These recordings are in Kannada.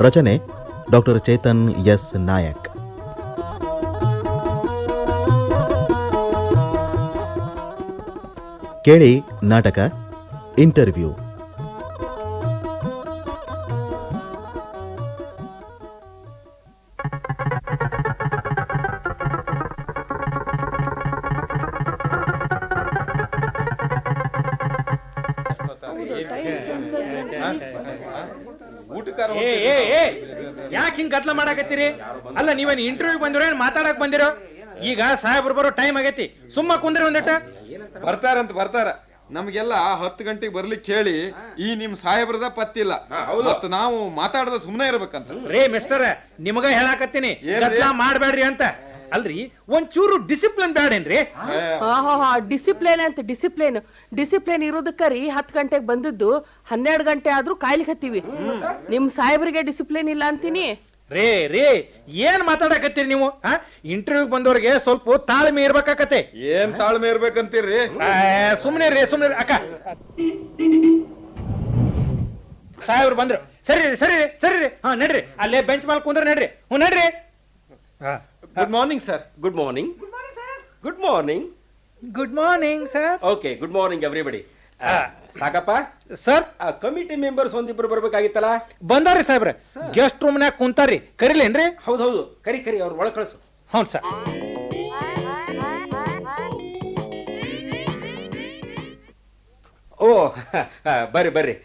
ರಚನೆ ಡಾಕ್ಟರ್ ಚೇತನ್ ಎಸ್ ನಾಯಕ್. ಕೇಳಿ ನಾಟಕ ಇಂಟರ್ವ್ಯೂ. ಯಾಕೆ ಹಿಂಗ್ ಗದ್ಲ ಮಾಡಾಕತ್ತೀರಿ? ಅಲ್ಲ, ನೀವೇನ್ ಇಂಟರ್ವ್ಯೂ ಬಂದಿರೋ ಏನ್ ಮಾತಾಡಕ್ ಬಂದಿರೋ? ಈಗ ಸಾಹೇಬ್ರು ಬರೋ ಟೈಮ್ ಆಗೈತಿ, ಸುಮ್ಮ ಕುಂದ್ರಿ ಒಂದಿಟ್ಟ. ಬರ್ತಾರ ನಮ್ಗೆಲ್ಲ 10 ಗಂಟೆಗೆ ಬರ್ಲಿಕ್ಕೆ ಹೇಳಿ ಈ ನಿಮ್ ಸಾಹೇಬ್ರದ ಪತ್ತಿಲ್ಲ. ಮತ್ ನಾವು ಮಾತಾಡದ ಸುಮ್ನೆ ಇರ್ಬೇಕಂತ. ರೇ ಮಿಸ್ಟರ್, ನಿಮಗ ಹೇಳಾಕತ್ತೀನಿ ಗದ್ಲ ಮಾಡ್ಬೇಡ್ರಿ ಅಂತ. ಅಲ್ರಿ, ಒಂಚೂರು ಡಿಸಿಪ್ಲಿನ್ ಬ್ಯಾಡೇನ್ರಿ? ಡಿಸಿಪ್ಲಿನ್ ಇರೋದಕ್ಕರಿ 10 ಗಂಟೆಗೆ ಬಂದಿದ್ದು 12 ಗಂಟೆ ಆದ್ರೂ ಕಾಯ್ಲಿಕ್ಕೆ ಹತ್ತೀವಿ. ನಿಮ್ ಸಾಹೇಬ್ರಿಗೆ ಡಿಸಿಪ್ಲಿನ್ ಇಲ್ಲ ಅಂತೀನಿ. ರೇ ಏನ್ ಮಾತಾಡಕತ್ತೀರಿ ನೀವು? ಇಂಟರ್ವ್ಯೂ ಬಂದವ್ರಿಗೆ ಸ್ವಲ್ಪ ತಾಳ್ಮೆ ಇರ್ಬೇಕಾಕತ್ತೆ. ಏನ್ ತಾಳ್ಮೆ ಇರ್ಬೇಕಂತೀರಿ? ಸುಮ್ನೆ ರೀ ಅಕ್ಕ. ಸಾಹೇಬ್ರು ಬಂದ್ರು. ಸರಿ ರೀ. ನಡ್ರಿ, ಅಲ್ಲೇ ಬೆಂಚ್ ಮೇಲೆ ಕುಂದ್ರ ನಡ್ರಿ. ನಡ್ರಿ. Good morning sir. Good morning. Good morning. Good morning sir. Okay, good morning everybody. ಸಾಕಪ್ಪ ಸರ್, ಕಮಿಟಿ ಮೆಂಬರ್ಸ್ ಒಂದಿಬ್ರು ಬರ್ಬೇಕಾಗಿತ್ತಲ್ಲ? ಬಂದಾರಿ ಸಾಹೇಬ್ರ, ಗೆಸ್ಟ್ ರೂಮ್ನ್ಯಾಗ ಕುಂತಾರಿ. ಕರಿಲೇನ್ರಿ? ಹೌದು, ಕರಿ ಅವ್ರು ಒಳಗೆ ಕಳಿಸು. ಹೌದು ಸರ್. ಓ ಬರ್ರಿ.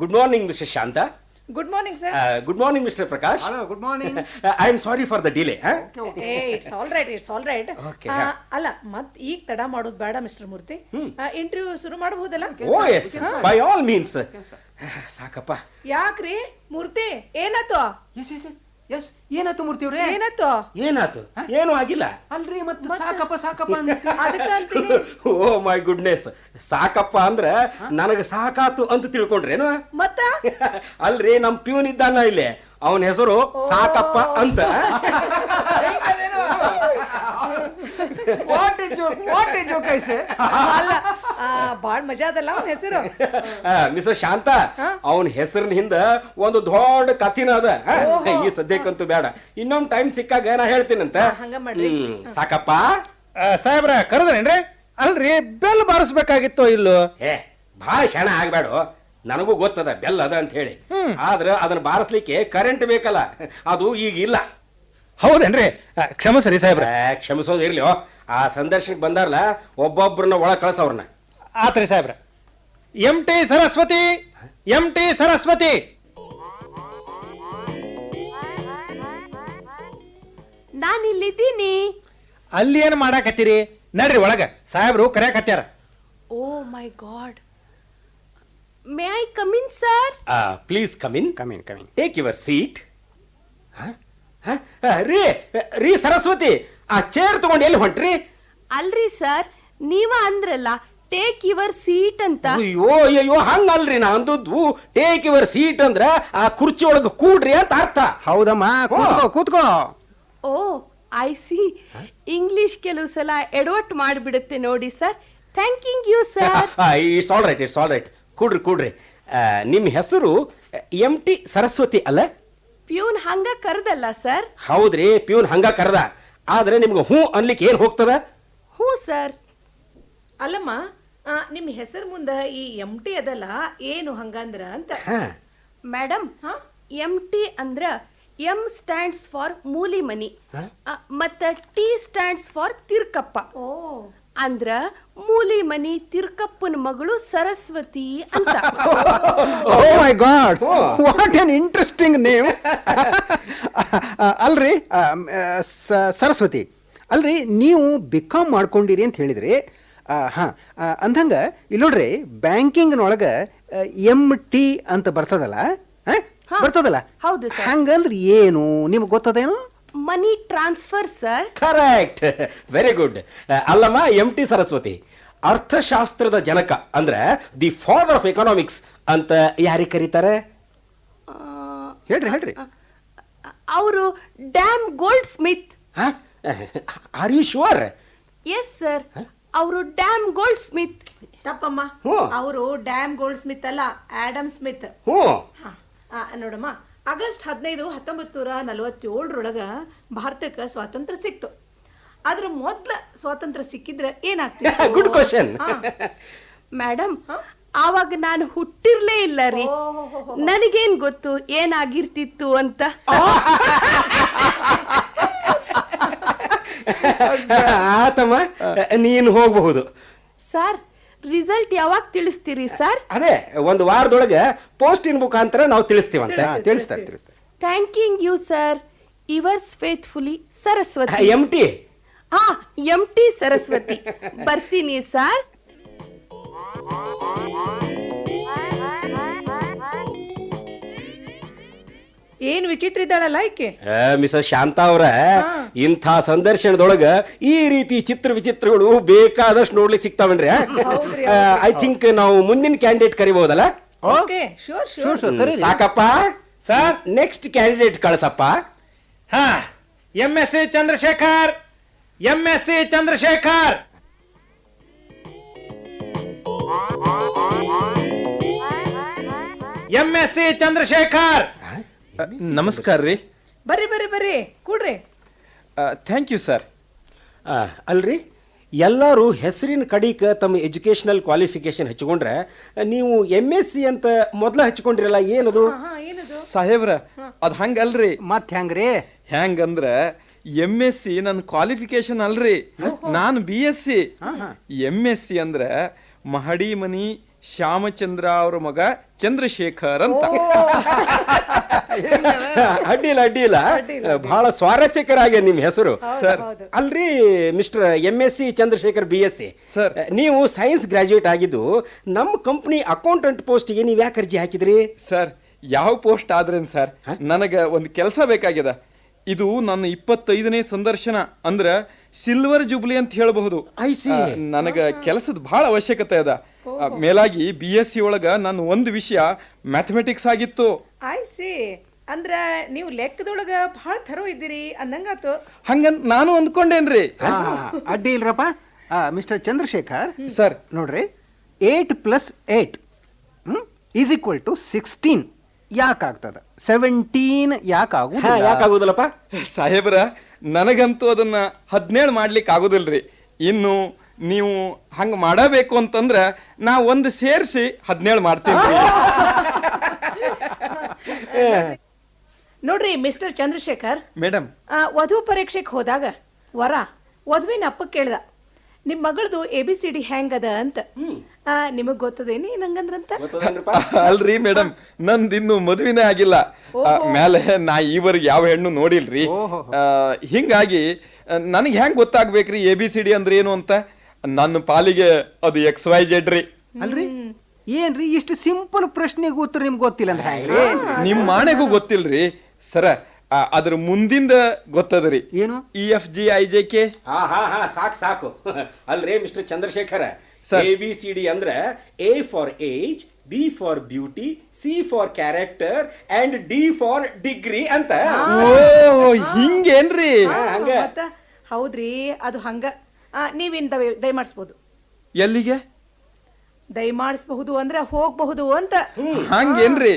Good morning mister Shanta. Good morning sir. Good morning mister Prakash. Hello, good morning. I am sorry for the delay. It's all right. ಅಲ್ಲ, ಮತ್ ಈಗ ತಡ ಮಾಡೋದು ಬೇಡ ಮಿಸ್ಟರ್ ಮೂರ್ತಿ. ಇಂಟರ್ವ್ಯೂ ಶುರು ಮಾಡಬಹುದಲ್ಲ? ಓ ಎಸ್, ಬೈ ಆಲ್ ಮೀನ್ಸ್. ಸಾಕಪ್ಪ. ಯಾಕ್ರಿ ಮೂರ್ತಿ, ಏನಾತು? ಎಸ್ ಏನಾಯ್ತು ಮೂರ್ತಿ ಅವ್ರೆ? ಏನಾತು? ಏನೂ ಆಗಿಲ್ಲ ಅಲ್ರಿ, ಮತ್ತೆ ಸಾಕಪ್ಪ ಓ ಮೈ ಗುಡ್ನೆಸ್. ಸಾಕಪ್ಪ ಅಂದ್ರ ನನಗ ಸಾಕಾತು ಅಂತ ತಿಳ್ಕೊಂಡ್ರೇನು? ಮತ್ತ ಅಲ್ರಿ, ನಮ್ ಪ್ಯೂನ್ ಇದ್ದಾನ ಇಲ್ಲಿ, ಅವನ ಹೆಸರು ಸಾಕಪ್ಪ ಅಂತ. ಅಲ್ಲ, ಬಾಳ್ ಮಜಾ ಅದಲ್ಲ ಅವನ ಹೆಸರು. ಮಿಸಸ್ ಶಾಂತ, ಅವನ ಹೆಸರಿನ ಹಿಂದ ಒಂದು ದೊಡ್ಡ ಕಥಿನ ಅದ. ಈ ಸದ್ಯಕ್ಕಂತೂ ಬೇಡ, ಇನ್ನೊಂದ್ ಟೈಮ್ ಸಿಕ್ಕಾಗ ನಾ ಹೇಳ್ತೀನಂತ. ಹಂಗ ಮಾಡ್ರಿ. ಸಾಕಪ್ಪ. ಸಾಹೇಬ್ರ ಕರೆದ್ರೇನ್ರಿ? ಅಲ್ರಿ, ಬೆಲ್ ಬಾರಿಸ್ಬೇಕಾಗಿತ್ತು ಇಲ್ಲೋ? ಭಾಳ ಶಾಣ ಆಗ್ಬೇಡ. ನನಗೂ ಗೊತ್ತದ ಬೆಲ್ ಅದ ಅಂತ ಹೇಳಿ, ಆದ್ರ ಅದನ್ನ ಬಾರಿಸ್ಲಿಕ್ಕೆ ಕರೆಂಟ್ ಬೇಕಲ್ಲ, ಅದು ಈಗ ಇಲ್ಲ. ಹೌದೇನ್ರಿ? ಕ್ಷಮಿಸ್ರಿ ಸಾಹೇಬ್ರ. ಕ್ಷಮಿಸೋದು ಇರ್ಲಿ. ಆ ಸಂದರ್ಶನಕ್ಕೆ ಬಂದಾರಲ್ಲ, ಒಬ್ಬೊಬ್ರನ್ನ ಒಳಗೆ ಕಳ್ಸವ್ರನ್ನ. ಆತ್ರಿ ಸಾಹೇಬ್ರ. M T Saraswati. ನಾನಿಲ್ಲಿದ್ದೀನಿ. ಅಲ್ಲಿ ಏನ್ ಮಾಡಾಕತ್ತೀರಿ? ನಡ್ರಿ ಒಳಗ, ಸಾಹೇಬ್ರು ಕರ್ಯಾಕತ್ಯಾರ. Oh my god, may I come in sir? Please come in. Take your seat. ರೀ ಸರಸ್ವತಿ, ಆ ಚೇರ್ ತಗೊಂಡು ಎಲ್ಲಿ ಹೊಂಟ್ರಿ? ಅಲ್ರಿ ಸರ್, ನೀವ ಅಂದ್ರಲ್ಲ ಟೇಕ್ ಯುವರ್ ಸೀಟ್ ಅಂತ. ಅಯ್ಯೋ ಹಂಗಲ್ರಿ, ನಾ ಅಂದದ್ದು ಟೇಕ್ ಯುವರ್ ಸೀಟ್ ಅಂದ್ರ ಆ ಕುರ್ಚಿ ಒಳಗ ಕೂಡ್ರಿ ಅಂತ ಅರ್ಥ. ಹೌದಮ್ಮ, ಕೂತ್ಕೋ. ಓ ಐ ಸಿ. ಇಂಗ್ಲಿಷ್ ಕೆಲವು ಸಲ ಎಡವಟ್ ಮಾಡಿಬಿಡುತ್ತೆ ನೋಡಿ sir. Thanking you sir. It's all right. ಕೂಡ್ರಿ. ನಿಮ್ಮ ಹೆಸರು MT ಸರಸ್ವತಿ ಅಲ್ಲ? ಪ್ಯೂನ್ ಹಂಗ ಕರ್ದಲ್ಲ ಸರ್? ಹೌದ್ರಿ, ಪ್ಯೂನ್ ಹಂಗ ಕರ್ದ. ಆದ್ರೆ ನಿಮ್ಗೆ ಹೂ ಅನ್ಲಿಕ್ಕೆ ಏನ್ ಹೋಗ್ತದ? ಹ್ಞೂ ಸರ್. ಅಲ್ಲಮ್ಮ, ನಿಮ್ ಹೆಸರು ಮುಂದ ಈ MT ಅದಲ್ಲ, ಏನು ಹಂಗಂದ್ರ ಅಂತ. ಮೇಡಮ್, MT ಅಂದ್ರ M ಸ್ಟ್ಯಾಂಡ್ಸ್ ಫಾರ್ ಮೂಲಿ ಮನಿ, ಮತ್ತ T ಸ್ಟ್ಯಾಂಡ್ಸ್ ಫಾರ್ ತಿರ್ಕಪ್ಪ. ಅಂದ್ರ ಮೂಲಿ ಮನಿ ತಿರ್ಕಪ್ಪನ ಮಗಳು ಸರಸ್ವತಿ ಅಂತ. Oh my god, what an interesting name. ಅಲ್ರಿ ಸರಸ್ವತಿ, ಅಲ್ರಿ ನೀವು BCom ಮಾಡ್ಕೊಂಡಿರಿ ಅಂತ ಹೇಳಿದ್ರಿ. ಅಂದಂಗ ಇಲ್ಲಿ ನೋಡ್ರಿ, ಬ್ಯಾಂಕಿಂಗ್ನೊಳಗ MT ಅಂತ ಬರ್ತದಲ್ಲ? ಹೌದು ಸರ್. ಹಂಗಂದ್ರೆ ಏನು ನಿಮ್ಗೆ ಗೊತ್ತದೇನು? Money transfer sir. Correct, very good. ಅಲ್ಲಮ್ಮ, MT ಸರಸ್ವತಿ ಅರ್ಥಶಾಸ್ತ್ರದ ಜನಕ ಅಂದ್ರೆ ದಿ ಫಾದರ್ ಆಫ್ ಎಕನಾಮಿಕ್ಸ್ ಅಂತ ಯಾರಿಗೆ ಕರೀತಾರೆ? ಹೇಳ್ರಿ. ಅವರು Dam Gold Smith. Are you sure? Yes sir, ಅವರು ಡ್ಯಾಮ್ ಗೋಲ್ಡ್ ಸ್ಮಿತ್. ತಪ್ಪಮ್ಮ, ಅವರು ಡ್ಯಾಮ್ ಗೋಲ್ಡ್ ಸ್ಮಿತ್ ಅಲ್ಲ, ಆಡಮ್ ಸ್ಮಿತ್. ಹ್ಞೂ ನೋಡಮ್ಮ, ಆಗಸ್ಟ್ 15, 1947 ಭಾರತಕ್ಕೆ ಸ್ವಾತಂತ್ರ್ಯ ಸಿಕ್ತು. ಆದ್ರೆ ಮೊದ್ಲ ಸ್ವಾತಂತ್ರ್ಯ ಸಿಕ್ಕಿದ್ರೆ ಏನಾಗ್ತಿತ್ತು? Good question. ಮೇಡಮ್, ಆವಾಗ ನಾನು ಹುಟ್ಟಿರ್ಲೇ ಇಲ್ಲ ರೀ. ನನಗೇನ್ ಗೊತ್ತು ಏನಾಗಿರ್ತಿತ್ತು ಅಂತ. ಆತಮ್ಮ, ನೀನು ಹೋಗಬಹುದು. ಸರ್, ರಿಸಲ್ಟ್ ಯಾವಾಗ ತಿಳಿಸ್ತೀರಿ ಸರ್? ಅದೇ ಒಂದು ವಾರದೊಳಗೆ ಪೋಸ್ಟ್ ಇನ್ ಮುಖಾಂತರ ನಾವು ತಿಳಿಸ್ತೀವಂತೆ. ತಿಳಿಸ್ತಾರೆ. Thanking you sir. Yours faithfully Saraswati. MT. MT Saraswati. ಬರ್ತೀನಿ ಸರ್. ಏನ್ ವಿಚಿತ್ರ ಇದ್ದಾಳಲ್ಲ ಈಕೆ. ಮಿಸಸ್ ಶಾಂತಾ ಅವರ ಇಂಥ ಸಂದರ್ಶನದೊಳಗ ಈ ರೀತಿ ಚಿತ್ರ ವಿಚಿತ್ರಗಳು ಬೇಕಾದಷ್ಟು ನೋಡ್ಲಿಕ್ಕೆ ಸಿಗ್ತಾವನ್ರಿ. ಐ ಥಿಂಕ್ ನಾವು ಮುಂದಿನ ಕ್ಯಾಂಡಿಡೇಟ್ ಕರಿಬಹುದಲ್ಲ? Okay, sure. ಸಾಕಪ್ಪ ಸರ್, ನೆಕ್ಸ್ಟ್ ಕ್ಯಾಂಡಿಡೇಟ್ ಕಳಿಸಪ್ಪ. ಹಾ, MSc Chandrashekhar. MSc Chandrashekhar. MSc Chandrashekhar. ನಮಸ್ಕಾರ ರೀ. ಬರ್ರಿ ಕೂಡ್ರಿ. Thank you sir. ಅಲ್ರಿ, ಎಲ್ಲರೂ ಹೆಸರಿನ ಕಡಿಕ ತಮ್ಮ ಎಜುಕೇಶನಲ್ ಕ್ವಾಲಿಫಿಕೇಶನ್ ಹಚ್ಕೊಂಡ್ರೆ ನೀವು MSc ಅಂತ ಮೊದಲ ಹಚ್ಕೊಂಡಿರಲ್ಲ, ಏನದು? ಸಾಹೇಬ್ರ, ಅದ್ ಹಂಗಲ್ರಿ. ಮತ್ ಹೆಂಗ್ರಿ? ಹೆಂಗಂದ್ರ MSc ನನ್ನ ಕ್ವಾಲಿಫಿಕೇಶನ್ ಅಲ್ರಿ, ನಾನು BSc. MSc ಅಂದ್ರ ಮಹಡಿ ಮನಿ ಶ್ಯಾಮಚಂದ್ರ ಅವ್ರ ಮಗ ಚಂದ್ರಶೇಖರ್ ಅಂತ. ಅಡ್ಡಿಲ್ಲ, ಬಹಳ ಸ್ವಾರಸ್ಯಕರ ಆಗಿದೆ ನಿಮ್ ಹೆಸರು ಸರ್. ಅಲ್ರಿ mister MSc Chandrashekar BSc sir, ನೀವು ಸೈನ್ಸ್ ಗ್ರಾಜುಯೇಟ್ ಆಗಿದ್ದು ನಮ್ಮ ಕಂಪನಿ ಅಕೌಂಟೆಂಟ್ ಪೋಸ್ಟ್ಗೆ ನೀವು ಯಾಕೆ ಅರ್ಜಿ ಹಾಕಿದ್ರಿ? ಸರ್, ಯಾವ ಪೋಸ್ಟ್ ಆದ್ರೇನ್ ಸರ್, ನನಗ ಒಂದು ಕೆಲಸ ಬೇಕಾಗ್ಯದ. ಇದು ನನ್ನ 25ನೇ ಸಂದರ್ಶನ, ಅಂದ್ರ ಸಿಲ್ವರ್ ಜುಬ್ಲಿ ಅಂತ ಹೇಳಬಹುದು. ನನಗ ಕೆಲಸದ ಬಹಳ ಅವಶ್ಯಕತೆ ಅದ. ಮೇಲಾಗಿ BSc ಒಳಗ ನನ್ನ ಒಂದು ವಿಷಯ ಮ್ಯಾಥಮೆಟಿಕ್ಸ್ ಆಗಿತ್ತು. I C. ಅಂದ್ರ ನೀವು ಲೆಕ್ಕದೊಳಗ ಬಹಳ ಥರೋ ಇದ್ದೀರಿ ಅಂದಂಗಾತು. ಹಂಗಂತ ನಾನು ಅಂದ್ಕೊಂಡೇನ್ರಿ. ಅಡ್ಡಿ ಇಲ್ರಪ್ಪ. ಮಿಸ್ಟರ್ ಚಂದ್ರಶೇಖರ್ ಸರ್, ನೋಡ್ರಿ, 8 + 8 = 16 ಯಾಕಾಗ್ತದ? 17 ಯಾಕಾಗುದಿಲ್ಲಪ್ಪ? ಸಾಹೇಬ್ರ, ನನಗಂತೂ ಅದನ್ನ 17 ಮಾಡ್ಲಿಕ್ಕೆ ಆಗುದಿಲ್ರಿ. ಇನ್ನು ನೀವು ಹಂಗ ಮಾಡಬೇಕು ಅಂತಂದ್ರ ನಾ ಒಂದು ಸೇರಿಸಿ 17 ಮಾಡ್ತೀನಿ. ನೋಡ್ರಿ ಮಿಸ್ಟರ್ ಚಂದ್ರಶೇಖರ್, ಮೇಡಮ್, ವಧು ಪರೀಕ್ಷೆಗೆ ಹೋದಾಗ ವಧುವಿನ ಅಪ್ಪ ಕೇಳ್ದ, ನಿಮ್ ಮಗಳದು ABCD ಹೆಂಗದ ಅಂತ. ನಿಮಗ್ ಗೊತ್ತದೇನಿ ನಂಗಂದ್ರಂತ? ಅಲ್ರಿ ಮೇಡಮ್, ನಂದಿನ್ನು ಮದುವೆನೇ ಆಗಿಲ್ಲ. ಮೇಲೆ ನಾ ಈವರೆಗೆ ಯಾವ ಹೆಣ್ಣು ನೋಡಿಲ್ರಿ. ಹಿಂಗಾಗಿ ನನಗೆ ಹೆಂಗ್ ಗೊತ್ತಾಗ್ಬೇಕ್ರಿ ABCD ಅಂದ್ರೆ ಏನು ಅಂತ? ನನ್ನ ಪಾಲಿಗೆ ಅದು XYZ ರೀ. ಅಲ್ರಿ, ಏನ್ರಿ ಇಷ್ಟು ಸಿಂಪಲ್ ಪ್ರಶ್ನೆಗೆ ಉತ್ತರ ನಿಮ್ಗೆ ಗೊತ್ತಿಲ್ಲ ಅಂದ್ರೆ ಹೆಂಗ್ರಿ? ನಿಮ್ ಮಾಣೆಗೂ ಗೊತ್ತಿಲ್ರಿ ಸರ. ಅದ್ರ ಮುಂದಿಂದ ಗೊತ್ತದ್ರಿ. ಏನು? EFGIJK. ಸಾಕು. ಅಲ್ರಿ ಮಿಸ್ಟರ್ ಚಂದ್ರಶೇಖರ, Sir. ABCD ಅಂದ್ರೆ A for age, B for beauty, C for character and D for degree ಅಂತ. ಓ, ಹಿಂಗೇನ್ರಿ? ಮತ್ತ ಹೌದ್ರಿ, ಅದು ಹಂಗ. ನೀವಿನ್ ದಯಮಾಡಿಸ್ಬೋದು. ಎಲ್ಲಿಗೆ ದಯಮಾಡಿಸಬಹುದು ಅಂದ್ರೆ ಹೋಗಬಹುದು ಅಂತ. ಹಂಗೇನ್ರಿ?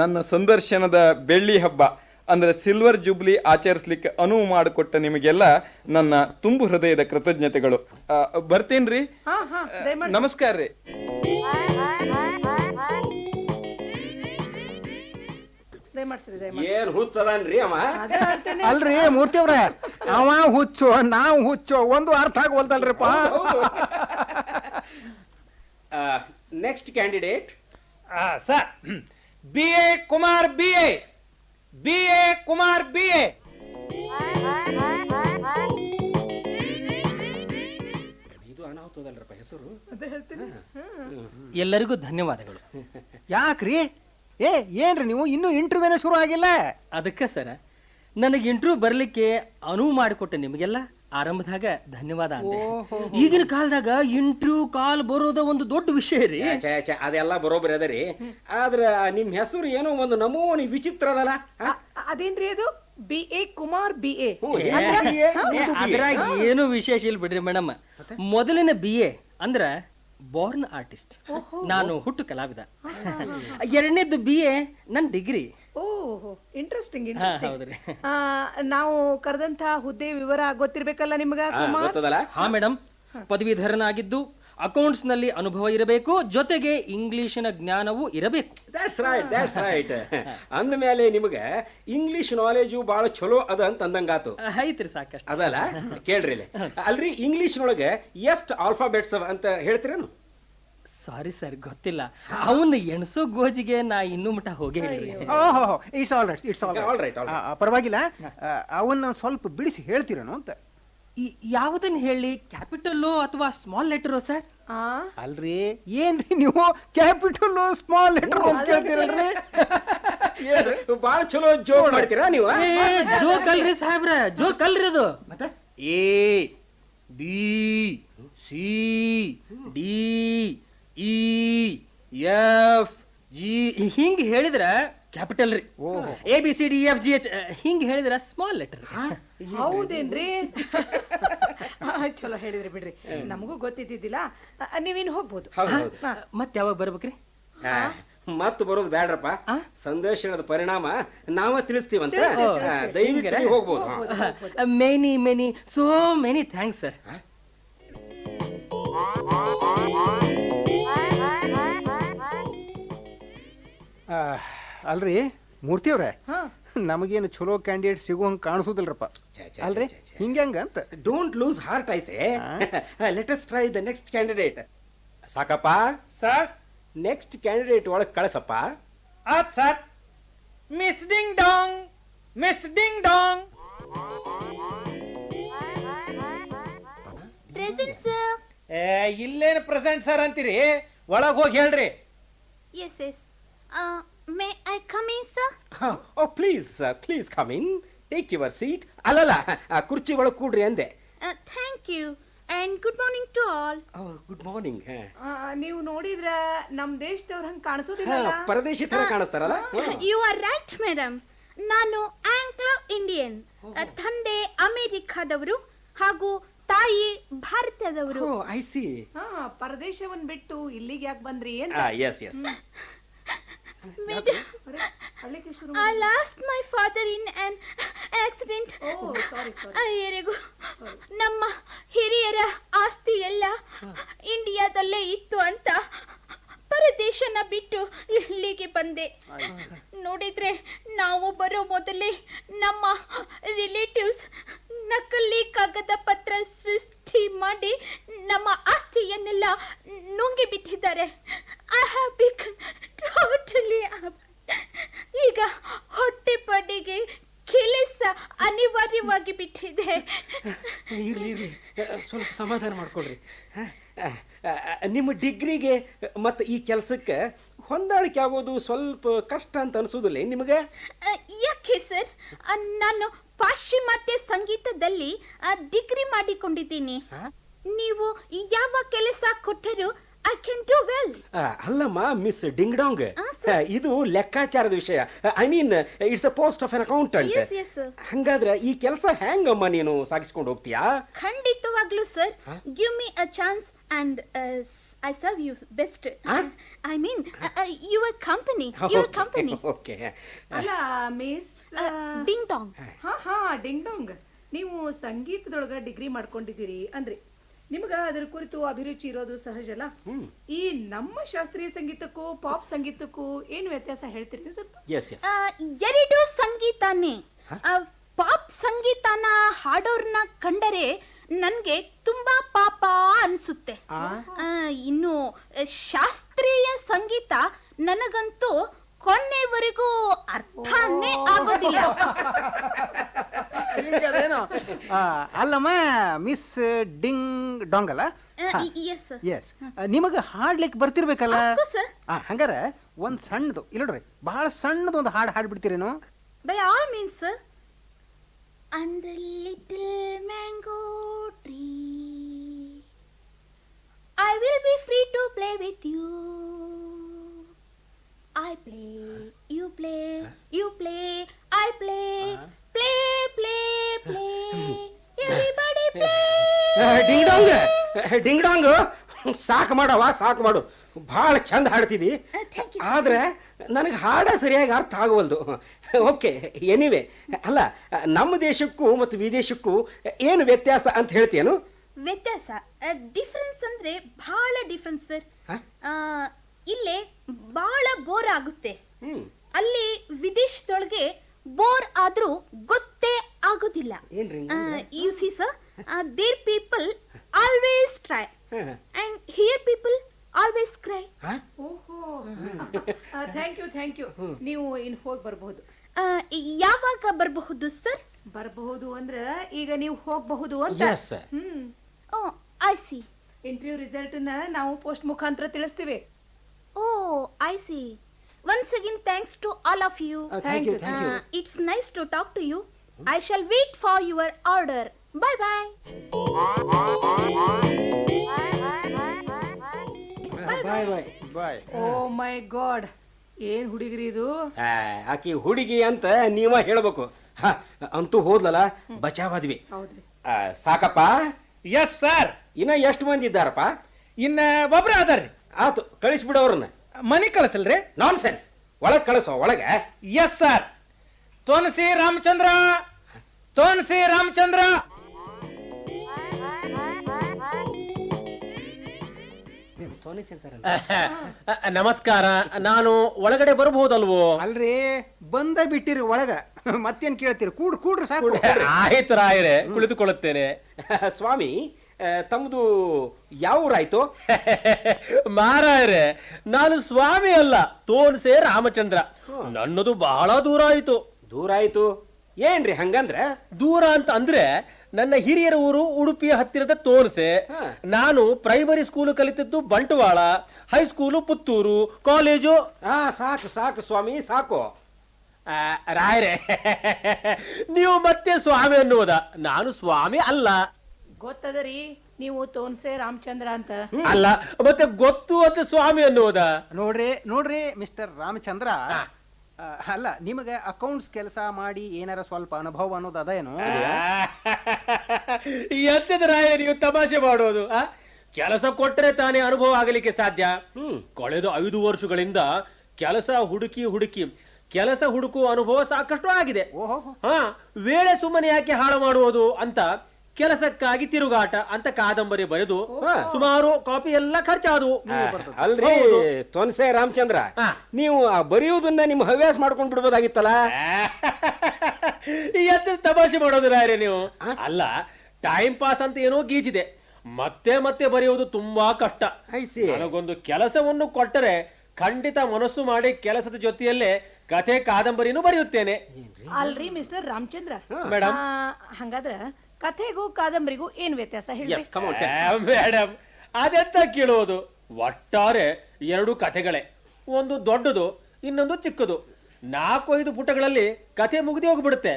ನನ್ನ ಸಂದರ್ಶನದ ಬೆಳ್ಳಿ ಹಬ್ಬ ಅಂದ್ರೆ ಸಿಲ್ವರ್ ಜುಬ್ಲಿ ಆಚರಿಸ್ಲಿಕ್ಕೆ ಅನುವು ಮಾಡಿಕೊಟ್ಟ ನಿಮಗೆಲ್ಲ ನನ್ನ ತುಂಬು ಹೃದಯದ ಕೃತಜ್ಞತೆಗಳು. ಬರ್ತೇನ್ರಿ. ನಮಸ್ಕಾರ ರೀ. ಏನ್ ಹುಚ್ಚದನ್ರಿ ಅವ? ಅಲ್ರಿ ಮೂರ್ತಿ ಅವ್ರ, ಅವ ಹುಚ್ಚು ನಾವು ಹುಚ್ಚು ಒಂದು ಅರ್ಥ ಆಗೋಲ್ದಲ್ರಿಪ್ಪ. Next candidate sir, BA Kumar BA. BA Kumar BA. ಇದು ಅನಾಹುತದಲ್ರಪ್ಪ ಹೆಸರು. ಎಲ್ಲರಿಗೂ ಧನ್ಯವಾದಗಳು. ಯಾಕ್ರಿ? ಏನ್ರಿ ನೀವು ಇನ್ನೂ ಇಂಟರ್ವ್ಯೂನೇ ಶುರು ಆಗಿಲ್ಲ? ಅದಕ್ಕೆ ಸರ, ನನಗೆ ಇಂಟರ್ವ್ಯೂ ಬರ್ಲಿಕ್ಕೆ ಅನುವು ಮಾಡಿಕೊಟ್ಟ ನಿಮಗೆಲ್ಲ ಆರಂಭದಾಗ ಧನ್ಯವಾದ ಅಂದೆ. ಈಗಿನ ಕಾಲದಾಗ ಇಂಟರ್ವ್ಯೂ ಕಾಲ್ ಬರೋದ ಒಂದು ದೊಡ್ಡ ವಿಷಯ ರೀ. ಅದೆಲ್ಲ ಬರೋಬ್ಬರಿ ಅದರಿ. ಆದ್ರ ನಿಮ್ ಹೆಸರು ಏನೋ ಒಂದು ನಮೂನಿ ವಿಚಿತ್ರ ಅದಲ್ಲ. ಅದೇನ್ರಿ ಅದು? BA Kumar BA. ಅದ್ರಾಗ ಏನು ವಿಶೇಷ ಇಲ್ಲ ಬಿಡ್ರಿ ಮೇಡಮ್. ಮೊದಲಿನ BA ಅಂದ್ರ ಬಾರ್ನ್ ಆರ್ಟಿಸ್ಟ್, ನಾನು ಹುಟ್ಟು ಕಲಾವಿದ. ಎರಡನೇದ್ದು BA ನನ್ ಡಿಗ್ರಿ. ಓಹೋ ಇಂಟ್ರೆಸ್ಟಿಂಗ್ ಹೌದ್ರಿ. ನಾವು ಕರೆದಂತ ಹುದ್ದೆ ವಿವರ ಗೊತ್ತಿರ್ಬೇಕಲ್ಲ ನಿಮ್ಗ ಕುಮಾರ್? ಗೊತ್ತದಲ್ಲ? ಹಾ ಮೇಡಮ್, ಪದವೀಧರನಾಗಿದ್ದು ಅಕೌಂಟ್ಸ್ ನಲ್ಲಿ ಅನುಭವ ಇರಬೇಕು, ಜೊತೆಗೆ ಇಂಗ್ಲಿಶಿನ ಜ್ಞಾನವೂ ಇರಬೇಕು. ದ್ಯಾಟ್ಸ್ ರೈಟ್ ಅಂದಮೇಲೆ ನಿಮಗೆ ಇಂಗ್ಲಿಷ್ ನಾಲೆಜು ಭಾಳ ಚಲೋ ಅದ ಅಂತ ಅಂದಂಗಾತು. ಐತ್ರಿ ಸಾಕಷ್ಟು. ಅದಲ್ಲ ಕೇಳ್ರಿ ಇಲ್ಲಿ. ಅಲ್ರಿ ಇಂಗ್ಲಿಷ್ನೊಳಗೆ ಎಷ್ಟು ಆಲ್ಫಾಬೆಟ್ಸ್ ಅಂತ ಹೇಳ್ತೀರೇನು? ಸಾರಿ ಸರ್, ಗೊತ್ತಿಲ್ಲ. ಅವನ್ನ ಎಣಸೋ ಗೋಜಿಗೆ ನಾ ಇನ್ನೂ ಮಟ ಹೋಗೇ ಇಲ್ರಿ. ಓಹೋ it's all right, it's all All right, all right. ಪರವಾಗಿಲ್ಲ, ಅವನ್ನ ಸ್ವಲ್ಪ ಬಿಡಿಸಿ ಹೇಳ್ತೀರೇನು ಅಂತ. ಯಾವುದನ್ನ ಹೇಳಿ, ಕ್ಯಾಪಿಟಲ್ಲೋ ಅಥವಾ ಸ್ಮಾಲ್ ಲೆಟರೋ ಸರ್? ಅಲ್ರಿ ಏನ್ರಿ ನೀವು ಕ್ಯಾಪಿಟಲ್ ಸ್ಮಾಲ್ ಲೆಟರ್ ಅಂತ ಕೇಳ್ತೀರಲ್ರಿ? ಭಾಳ ಚಲೋ ಜೋಕ್ ಮಾಡ್ತೀರಾ ನೀವು? ಜೋಕ್ ಅಲ್ರಿ ಸಾಹೇಬ್ರ, ಜೋಕ್ ಅಲ್ರಿ ಅದು. ಮತ್ತೆ A B C D E F G ಹಿಂಗ್ ಹೇಳಿದ್ರ ಕ್ಯಾಪಿಟಲ್ ರೀ. A B C D F G H ಹಿಂಗ್ ಹೇಳಿದ್ರ ಸ್ಮಾಲ್ ಲೆಟರ್. ಹೌದೇನ್ರಿ? ಚಲೋ ಹೇಳಿದ್ರಿ ಬಿಡ್ರಿ, ನಮಗೂ ಗೊತ್ತಿದ್ದಿದ್ದಿಲ್ಲ. ನೀವಿನ್ ಹೋಗ್ಬೋದು. ಮತ್ ಯಾವಾಗ ಬರ್ಬೇಕ್ರಿ? ಮತ್ ಬರೋದು ಬ್ಯಾಡ್ರಪ್ಪ, ಸಂದರ್ಶನದ ಪರಿಣಾಮ ನಾವ ತಿಳಿಸ್ತೀವಂತ. ದಯವಿಟ್ಟು ಹೋಗ್ಬೋದು. Many many so many thanks sir. ಅಲ್ರಿ ಮೂರ್ತಿಯವ್ರೆ, ನಮಗೇನು ಚಲೋ ಕ್ಯಾಂಡಿಡೇಟ್ ಸಿಗುವಂಗೆ ಕಾಣಿಸೋದಿಲ್ರಪ್ಪ. ಅಲ್ರಿ ಹಿಂಗ್ಯಾಂಗ ಅಂತ. Don't lose heart I say. Let us try the next candidate. ಸಾಕಪ್ಪ ಸರ್, ನೆಕ್ಸ್ಟ್ ಕ್ಯಾಂಡಿಡೇಟ್ ಒಳಗೆ ಕಳಿಸಪ್ಪ. ಆತ್ sir. Miss ding dong, miss ding dong. Present sir. ಇಲ್ಲೇನು ಪ್ರೆಸೆಂಟ್ ಸರ್ ಅಂತೀರಿ? ಒಳಗೆ ಹೋಗಿ ಹೇಳ್ರಿ. Yes yes. May I come in sir? Oh please come in, take your seat. ಅಲ್ಲಲ್ಲ, ಕುರ್ಚಿ ಒಳಗೆ ಕೂಡ್ರಿ ಅಂದೆ. Thank you and good morning to all. Good morning. ನೀವು ನೋಡಿದ್ರ ನಮ್ ದೇಶದವ್ರ ಹಂಗ ಕಾಣಿಸೋದಿಲ್ಲ. ಪರದೇಶಿ ತರ ಕಾಣಿಸ್ತಾರಲ್ಲ. You are right madam. ನಾನು ಆಂಗ್ಲೋ ಇಂಡಿಯನ್. ತಂದೆ ಅಮೆರಿಕಾದವರು ಹಾಗೂ ತಾಯಿ ಭಾರತದವರು. I C. ಪರದೇಶವನ್ನ ಬಿಟ್ಟು ಇಲ್ಲಿಗೆ ಯಾಕೆ ಬಂದ್ರಿ? Yes yes. Madam, I lost my father in an accident. ಅಯ್ಯರಿಗೂ ನಮ್ಮ ಹಿರಿಯರ ಆಸ್ತಿ ಎಲ್ಲ ಇಂಡಿಯಾದಲ್ಲೇ ಇತ್ತು ಅಂತ ಪರದೇಶನ ಬಿಟ್ಟು ಇಲ್ಲಿಗೆ ಬಂದೆ. ನೋಡಿದ್ರೆ ನಾವು ಬರೋ ಮೊದಲೇ ನಮ್ಮ ರಿಲೇಟಿವ್ಸ್ ನಕಲಿ ಕಾಗದ ಪತ್ರ ಸೃಷ್ಟಿ ಮಾಡಿ ನಮ್ಮ ಆಸ್ತಿಯನ್ನೆಲ್ಲ ನುಂಗಿ ಬಿಟ್ಟಿದ್ದಾರೆ. I have become totally. ಈಗ ಹೊಟ್ಟೆ ಪಡೆಗೆ ಕೆಲಸ ಅನಿವಾರ್ಯವಾಗಿ ಬಿಟ್ಟಿದೆ. ಇರ್ಲಿ ಸ್ವಲ್ಪ ಸಮಾಧಾನ ಮಾಡ್ಕೊಳ್ರಿ. ನಿಮ್ಮ ಡಿಗ್ರಿಗೆ ಮತ್ತು ಈ ಕೆಲಸಕ್ಕೆ ಹೊಂದಾಣಿಕೆ ಆಗೋದು ಸ್ವಲ್ಪ ಕಷ್ಟ ಅಂತ ಅನಿಸೋದಿಲ್ಲ ನಿಮಗೆ? ಯಾಕೆ ಸರ್? ನಾನು ಪಾಶ್ಚಿಮಾತ್ಯ ಸಂಗೀತದಲ್ಲಿ ಡಿಗ್ರಿ ಮಾಡಿಕೊಂಡಿದ್ದೀನಿ. ನೀವು ಯಾವ ಕೆಲಸ ಕೊಟ್ಟರು ಐ ಕ್ಯಾನ್ ಡು ವೆಲ್. ಅಲ್ಲಮ್ಮ ಮಿಸ್ ಡಿಂಗ್ ಡಾಂಗ್, ಇದು ಲೆಕ್ಕಾಚಾರದ ವಿಷಯ. I mean it's a post of an accountant. ಹಂಗಾದ್ರೆ ಈ ಕೆಲಸ ಹೆಂಗಮ್ಮ ನೀನು ಸಾಗಿಸ್ಕೊಂಡು ಹೋಗ್ತೀಯಾ? ಖಂಡಿತವಾಗ್ಲೂ sir. Give me a chance and I serve you best. I mean, your company. Okay. ಅಲ್ಲ ಮಿಸ್ ಡಿಂಗ್ ಡಾಂಗ್. ಹಾ ಡಿಂಗ್ ಡಾಂಗ್, ನೀವು ಸಂಗೀತದೊಳಗ ಡಿಗ್ರಿ ಮಾಡ್ಕೊಂಡಿದ್ದೀರಿ ಅಂದ್ರೆ ನಿಮಗ ಅದರ ಕುರಿತು ಅಭಿರುಚಿ ಇರೋದು ಸಹಜ ಅಲ್ಲ. ಈ ನಮ್ಮ ಶಾಸ್ತ್ರೀಯ ಸಂಗೀತಕ್ಕೂ ಪಾಪ್ ಸಂಗೀತಕ್ಕೂ ಏನು ವ್ಯತ್ಯಾಸ ಹೇಳ್ತೀರಿ ಸ್ವಲ್ಪ? ಎರಡು ಸಂಗೀತನೇ. ಪಾಪ್ ಸಂಗೀತನ ಹಾಡೋರ್ನ ಕಂಡರೆ ನನ್ಗೆ ತುಂಬಾ ಪಾಪ ಅನ್ಸುತ್ತೆ. ಇನ್ನು ಶಾಸ್ತ್ರೀಯ ಸಂಗೀತ ನನಗಂತೂ ಕೊನೆವರೆಗೂ ಅರ್ಥನೇ ಆಗೋದಿಲ್ಲ. ಅಲ್ಲಮ್ಮ ಮಿಸ್ ಡಿಂಗ್ ಡಾಂಗ್ ಅಲ್ಲ? ಎಸ್. ನಿಮಗೆ ಹಾಡ್ಲಿಕ್ಕೆ ಬರ್ತಿರ್ಬೇಕಲ್ಲ? ಹಂಗಾರ ಒಂದ್ ಸಣ್ಣದು ಇಲ್ಲಡ್ರಿ, ಬಹಳ ಸಣ್ಣದು ಒಂದು ಹಾಡು ಹಾಡ್ಬಿಡ್ತೀರೇನು? By all means sir. And the little mango tree, I will be free to play with you. I play, you play, you play, I play, play, play, play, everybody play. Ding ಡಾಂಗ್, ಸಾಕು ಮಾಡು. ಭಾಳ ಚಂದ ಹಾಡ್ತಿದ್ದಿ, ಆದ್ರೆ ನನಗೆ ಹಾಡ ಸರಿಯಾಗಿ ಅರ್ಥ ಆಗವಲ್ದು. ಓಕೆ ಎನಿವೆ ಅಲ್ಲ ನಮ್ಮ ದೇಶಕ್ಕೂ ಮತ್ತು ವಿದೇಶಕ್ಕೂ ಏನು ವ್ಯತ್ಯಾಸ ಅಂತ ಹೇಳ್ತೀಯನು? ವ್ಯತ್ಯಾಸ ಡಿಫರೆನ್ಸ್ ಅಂದ್ರೆ ಬಹಳ ಡಿಫರೆನ್ಸ್ ಸರ್. ಇಲ್ಲೇ ಬಹಳ ಬೋರ್ ಆಗುತ್ತೆ, ಅಲ್ಲಿ ವಿದೇಶದೊಳಗೆ ಬೋರ್ ಆದ್ರೂ ಗೊತ್ತೇ ಆಗೋದಿಲ್ಲ. You see sir, there people always try and here people always cry. ಓಹೋ, ಥ್ಯಾಂಕ್ ಯು. ನೀವು ಇನ್ ಹೋಗಿ ಬರಬಹುದು. ಯಾವಾಗ ಬರಬಹುದು ಸರ್? ಬರಬಹುದು ಅಂದ್ರ ಈಗ ನೀವು ಹೋಗಬಹುದು ಅಂತ. Oh I see. Interview result ನ ನಾವು ಪೋಸ್ಟ್ ಮುಖಾಂತರ ತಿಳಿಸ್ತೀವಿ. Oh I see. Once again, thanks to all of you. Thank you. It's nice to talk to you. I shall wait for your order. Bye bye. Bye. Oh my god, ಏನ್ ಹುಡುಗಿರಿ ಇದು? ಆಕಿ ಹುಡುಗಿ ಅಂತ ನೀವ ಹೇಳ್ಬೇಕು. ಅಂತೂ ಹೋದ್ಲಲ್ಲ, ಬಚಾವಾದ್ವಿ. ಹೌದ್ರಿ. ಸಾಕಪ್ಪ. Yes sir. ಇನ್ನ ಎಷ್ಟು ಮಂದಿ ಇದ್ದಾರಪ್ಪ? ಇನ್ನ ಒಬ್ರ ಅದಾರ್ರಿ. ಆತು, ಕಳಿಸ್ಬಿಡವ್ರನ್ನ. ಮನಿ ಕಳಿಸಲ್ರಿ? ನಾನ್ ಸೆನ್ಸ್. ಒಳಗ್ ಕಳಿಸೋ, ಒಳಗೆ. Yes sir. ತೋನ್ಸಿ ರಾಮಚಂದ್ರ, ತೋನ್ಸಿ ರಾಮಚಂದ್ರ. ನಮಸ್ಕಾರ, ನಾನು ಒಳಗಡೆ ಬರಬಹುದಲ್ವೋ? ಅಲ್ರಿ, ಬಂದ ಬಿಟ್ಟಿರಿ ಒಳಗ, ಮತ್ತೇನ್ ಕೇಳ್ತೀರಿ? ಕೂಡ್ರಿ ಸಾಕು. ಆಯ್ತು ರಾಯರೇ, ಕುಳಿತುಕೊಳ್ಳುತ್ತೇನೆ. ಸ್ವಾಮಿ, ತಮ್ಮದು ಯಾವ ಊರಾಯ್ತು? ಮಾರಾಯರೇ, ನಾನು ಸ್ವಾಮಿ ಅಲ್ಲ, ತೋನ್ಸೆ ರಾಮಚಂದ್ರ. ನನ್ನದು ಬಹಳ ದೂರ ಆಯ್ತು. ದೂರ ಆಯ್ತು ಏನ್ರಿ ಹಂಗಂದ್ರ? ದೂರ ಅಂತ ಅಂದ್ರೆ ನನ್ನ ಹಿರಿಯರ ಊರು ಉಡುಪಿಯ ಹತ್ತಿರದ ತೋನ್ಸೆ. ನಾನು ಪ್ರೈಮರಿ ಸ್ಕೂಲು ಕಲಿತದ್ದು ಬಂಟ್ವಾಳ, ಹೈಸ್ಕೂಲು ಪುತ್ತೂರು, ಕಾಲೇಜು. ಸಾಕು ಸಾಕು ಸ್ವಾಮಿ, ಸಾಕು. ರಾಯರೇ, ನೀವು ಮತ್ತೆ ಸ್ವಾಮಿ ಅನ್ನುವುದ? ನಾನು ಸ್ವಾಮಿ ಅಲ್ಲ. ಗೊತ್ತದರಿ, ನೀವು ತೋನ್ಸೆ ರಾಮಚಂದ್ರ ಅಂತ. ಅಲ್ಲ, ಮತ್ತೆ ಗೊತ್ತು ಅಂತ ಸ್ವಾಮಿ ಅನ್ನುವುದ? ನೋಡ್ರಿ ಮಿಸ್ಟರ್ ರಾಮಚಂದ್ರ, ಅಲ್ಲ, ನಿಮಗೆ ಅಕೌಂಟ್ಸ್ ಕೆಲಸ ಮಾಡಿ ಏನಾರ ಸ್ವಲ್ಪ ಅನುಭವ ಅನ್ನೋದು ಅದೇನು? ಎಂತದ ರಾಯರೇ ನೀವು ತಮಾಷೆ ಮಾಡೋದು? ಕೆಲಸ ಕೊಟ್ಟರೆ ತಾನೇ ಅನುಭವ ಆಗಲಿಕ್ಕೆ ಸಾಧ್ಯ. ಕಳೆದ 5 ವರ್ಷಗಳಿಂದ ಕೆಲಸ ಹುಡುಕಿ ಕೆಲಸ ಹುಡುಕುವ ಅನುಭವ ಸಾಕಷ್ಟು ಆಗಿದೆ. ವೇಳೆ ಸುಮ್ಮನೆ ಯಾಕೆ ಹಾಳು ಮಾಡುವುದು ಅಂತ ಕೆಲಸಕ್ಕಾಗಿ ತಿರುಗಾಟ ಅಂತ ಕಾದಂಬರಿ ಬರೆದು ಸುಮಾರು ಕಾಪಿ ಎಲ್ಲ ಖರ್ಚಾದವು. ಅಲ್ರಿ ತೊನ್ಸೆ ರಾಮಚಂದ್ರ, ನೀವು ಬರೆಯುವುದನ್ನ ನಿಮ್ಮ ಹವ್ಯಾಸ ಮಾಡ್ಕೊಂಡ್ ಬಿಡ್ಬೋದಾಗಿತ್ತಲ್ಲ. ಎಂತ ತಮಾಷೆ ಮಾಡೋದು ರಾಯರೇ ನೀವು? ಅಲ್ಲ, ಟೈಮ್ ಪಾಸ್ ಅಂತ ಏನೋ ಗೀಚಿದೆ, ಮತ್ತೆ ಬರೆಯುವುದು ತುಂಬಾ ಕಷ್ಟ. ನನಗೊಂದು ಕೆಲಸವನ್ನು ಕೊಟ್ಟರೆ ಖಂಡಿತ ಮನಸ್ಸು ಮಾಡಿ ಕೆಲಸದ ಜೊತೆಯಲ್ಲೇ ಕಥೆ ಕಾದಂಬರಿನೂ ಬರೆಯುತ್ತೇನೆ. ಅಲ್ರಿ ಮಿಸ್ಟರ್ ರಾಮಚಂದ್ರ, ಮೇಡಮ್, ಹಂಗಾದ್ರ ಕಥೆಗೂ ಕಾದಂಬರಿಗೂ ಏನ್ ವ್ಯತ್ಯಾಸ ಹೇಳಿ? ಮೇಡಮ್, ಅದೆಂತ ಕೇಳುವುದು? ಒಟ್ಟಾರೆ 2 ಕಥೆಗಳೇ, ಒಂದು ದೊಡ್ಡದು, ಇನ್ನೊಂದು ಚಿಕ್ಕದು. 4-5 ಪುಟಗಳಲ್ಲಿ ಕಥೆ ಮುಗಿದು ಹೋಗ್ಬಿಡುತ್ತೆ.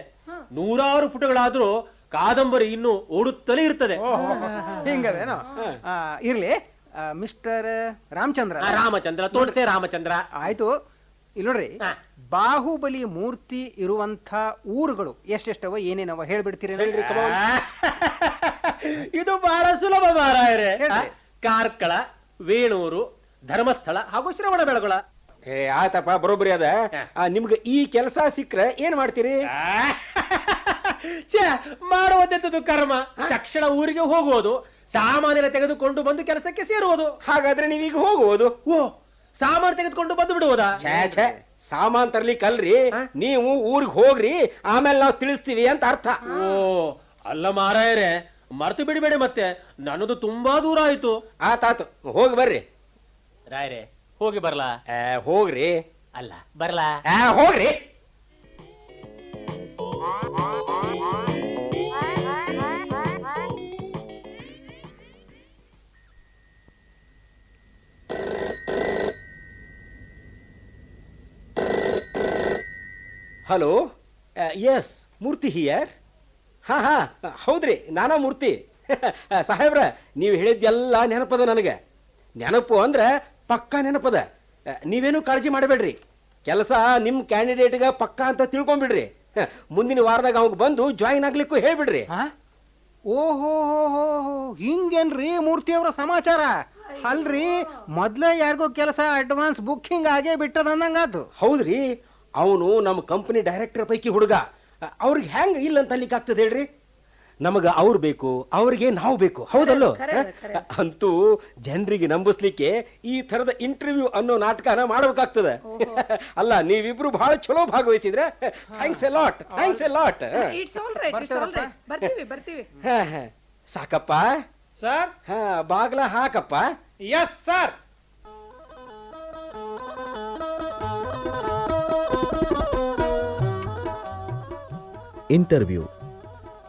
100 ಪುಟಗಳಾದ್ರೂ ಕಾದಂಬರಿ ಇನ್ನು ಓಡುತ್ತಲೇ ಇರ್ತದೆ. ಹಿಂಗದೇನೋ? ಇರ್ಲಿ ಮಿಸ್ಟರ್ ರಾಮಚಂದ್ರ, ತೋನ್ಸೆ ರಾಮಚಂದ್ರ. ಆಯ್ತು. ಇಲ್ಲಿ ನೋಡ್ರಿ, ಬಾಹುಬಲಿ ಮೂರ್ತಿ ಇರುವಂತ ಊರುಗಳು ಎಷ್ಟೆಷ್ಟವ, ಏನೇನವ ಹೇಳ್ಬಿಡ್ತೀರಿ? ಇದು ಬಹಳ ಸುಲಭ ಮಾರಾಯರೇ. ಕಾರ್ಕಳ, ವೇಣೂರು, ಧರ್ಮಸ್ಥಳ ಹಾಗೂ ಶ್ರವಣಬೆಳಗೊಳ. ಆಯ್ತಪ್ಪ, ಬರೋಬ್ಬರಿ ಅದ. ನಿಮ್ಗೆ ಈ ಕೆಲಸ ಸಿಕ್ಕ್ರೆ ಏನ್ ಮಾಡ್ತೀರಿ? ಮಾಡುವುದೆಂತದ್ದು ಕರ್ಮ. ತಕ್ಷಣ ಊರಿಗೆ ಹೋಗುವುದು, ಸಾಮಾನ್ಯ ತೆಗೆದುಕೊಂಡು ಬಂದು ಕೆಲಸಕ್ಕೆ ಸೇರುವುದು. ಹಾಗಾದ್ರೆ ನೀವೀಗ ಹೋಗುವುದು? ಓ, ಸಾಮಾನು ತೆಗೆದುಕೊಂಡು ಬಂದು ಬಿಡುವುದಾ? ಸಾಮಾನ್ ತರ್ಲಿಕ್ಕಲ್ರಿ, ನೀವು ಊರಿಗೆ ಹೋಗ್ರಿ, ಆಮೇಲೆ ನಾವು ತಿಳಿಸ್ತೀವಿ ಅಂತ ಅರ್ಥ. ಓ, ಅಲ್ಲ ಮಾರಾಯರೇ, ಮರ್ತು ಬಿಡಬೇಡಿ ಮತ್ತೆ, ನನ್ನದು ತುಂಬಾ ದೂರ ಆಯ್ತು. ಆತಾತು, ಹೋಗಿ ಬರ್ರಿ. ರಾಯರೇ, ಹೋಗಿ ಬರ್ಲಾ? ಹೋಗ್ರಿ. ಅಲ್ಲ, ಬರ್ಲಾ? ಹೋಗ್ರಿ. Hello, yes, Murthy here. ಹಾ, ಹೌದ್ರಿ, ನಾನಾ ಮೂರ್ತಿ. ಸಾಹೇಬ್ರ, ನೀವು ಹೇಳಿದ್ದೆಲ್ಲ ನೆನಪದ ನನಗೆ. ನೆನಪು ಅಂದ್ರೆ ಪಕ್ಕಾ ನೆನಪದ. ನೀವೇನು ಕಾಳಜಿ ಮಾಡಬೇಡ್ರಿ, ಕೆಲಸ ನಿಮ್ಮ ಕ್ಯಾಂಡಿಡೇಟ್ಗ ಪಕ್ಕಾ ಅಂತ ತಿಳ್ಕೊಂಬಿಡ್ರಿ. ಮುಂದಿನ ವಾರದಾಗ ಅವಾಗ ಬಂದು ಜಾಯಿನ್ ಆಗ್ಲಿಕ್ಕೂ ಹೇಳ್ಬಿಡ್ರಿ. ಓಹೋ, ಹಿಂಗೇನ್ರಿ ಮೂರ್ತಿ ಅವರ ಸಮಾಚಾರ? ಅಲ್ರಿ, ಮೊದ್ಲೇ ಯಾರಿಗೋ ಕೆಲಸ ಅಡ್ವಾನ್ಸ್ ಬುಕ್ಕಿಂಗ್ ಆಗೇ ಬಿಟ್ಟದ ಅಂದಂಗಾತು. ಹೌದ್ರಿ, ಅವನು ನಮ್ಮ ಕಂಪನಿ ಡೈರೆಕ್ಟರ್ ಪೈಕಿ ಹುಡುಗ. ಅವ್ರಿಗೆ ಹೆಂಗೆ ಇಲ್ಲ ಅಂತ ಅಲ್ಲಿಗೆ ಆಗ್ತದೆ ಹೇಳ್ರಿ? ನಮಗೆ ಅವ್ರು ಬೇಕು, ಅವ್ರಿಗೆ ನಾವು ಬೇಕು, ಹೌದಲ್ಲೋ? ಅಂತೂ ಜನರಿಗೆ ನಂಬಿಸ್ಲಿಕ್ಕೆ ಈ ಥರದ ಇಂಟರ್ವ್ಯೂ ಅನ್ನೋ ನಾಟಕನ ಮಾಡಬೇಕಾಗ್ತದೆ. ಅಲ್ಲ, ನೀವಿಬ್ರು ಬಹಳ ಚಲೋ ಭಾಗವಹಿಸಿದ್ರೆ thanks a lot, thanks a lot. It's all right. ಬರ್ತೀವಿ. ಸಾಕಪ್ಪ ಸರ್. ಬಾಗ್ಲ ಹಾಕಪ್ಪ. Yes sir. ಇಂಟರ್ವ್ಯೂ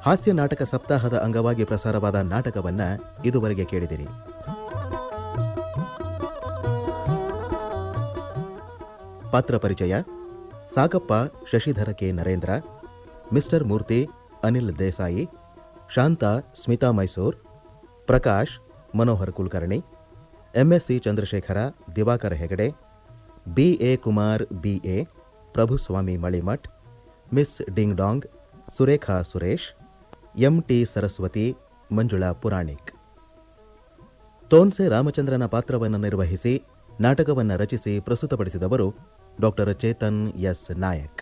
ಹಾಸ್ಯ ನಾಟಕ ಸಪ್ತಾಹದ ಅಂಗವಾಗಿ ಪ್ರಸಾರವಾದ ನಾಟಕವನ್ನ ಇದುವರೆಗೆ ಕೇಳಿದಿರಿ. ಪಾತ್ರ ಪರಿಚಯ: Sakappa Shashidhara K Narendra, mister Murthy Anil Desai, Shanta Smita Mysore, Prakash Manohar Kulkarni, MSc Chandrashekara Divakara Hegde, BA Kumar BA, Prabhuswamy Malimath, miss ding dong Surekha Suresh, MT Saraswati, Manjula Puranik. Thonse ರಾಮಚಂದ್ರನ ಪಾತ್ರವನ್ನು ನಿರ್ವಹಿಸಿ ನಾಟಕವನ್ನು ರಚಿಸಿ ಪ್ರಸ್ತುತಪಡಿಸಿದವರು ಡಾಕ್ಟರ್ ಚೇತನ್ ಎಸ್ ನಾಯಕ್.